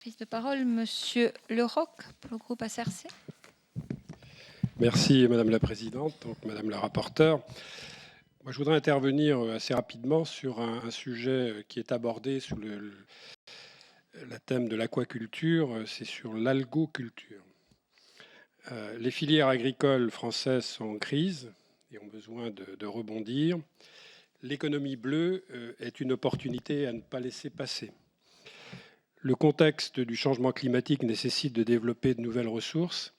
Prise de parole, Monsieur Leroc, pour le groupe SRC. Merci Madame la Présidente, donc Madame la rapporteure. Moi, je voudrais intervenir assez rapidement sur un sujet qui est abordé sous le thème de l'aquaculture, c'est sur l'algoculture. Les filières agricoles françaises sont en crise et ont besoin de rebondir. L'économie bleue est une opportunité à ne pas laisser passer. Le contexte du changement climatique nécessite de développer de nouvelles ressources.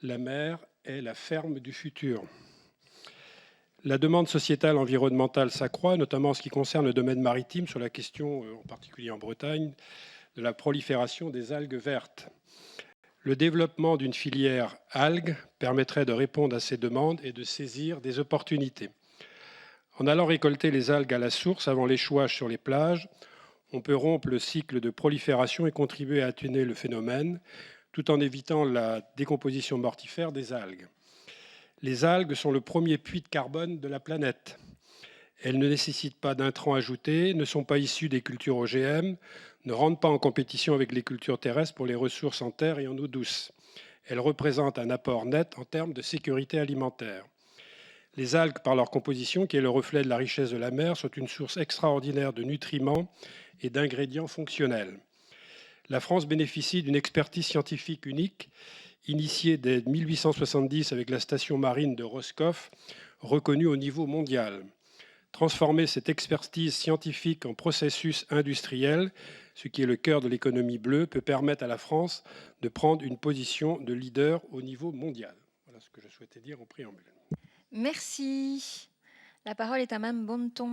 La mer est la ferme du futur. La demande sociétale environnementale s'accroît, notamment en ce qui concerne le domaine maritime, sur la question, en particulier en Bretagne, de la prolifération des algues vertes. Le développement d'une filière algues permettrait de répondre à ces demandes et de saisir des opportunités. En allant récolter les algues à la source avant l'échouage sur les plages, on peut rompre le cycle de prolifération et contribuer à atténuer le phénomène, tout en évitant la décomposition mortifère des algues. Les algues sont le premier puits de carbone de la planète. Elles ne nécessitent pas d'intrants ajoutés, ne sont pas issues des cultures OGM, ne rentrent pas en compétition avec les cultures terrestres pour les ressources en terre et en eau douce. Elles représentent un apport net en termes de sécurité alimentaire. Les algues, par leur composition, qui est le reflet de la richesse de la mer, sont une source extraordinaire de nutriments et d'ingrédients fonctionnels. La France bénéficie d'une expertise scientifique unique, initiée dès 1870 avec la station marine de Roscoff, reconnue au niveau mondial. Transformer cette expertise scientifique en processus industriel, ce qui est le cœur de l'économie bleue, peut permettre à la France de prendre une position de leader au niveau mondial. Voilà ce que je souhaitais dire en préambule. Merci. La parole est à Madame Bonneton.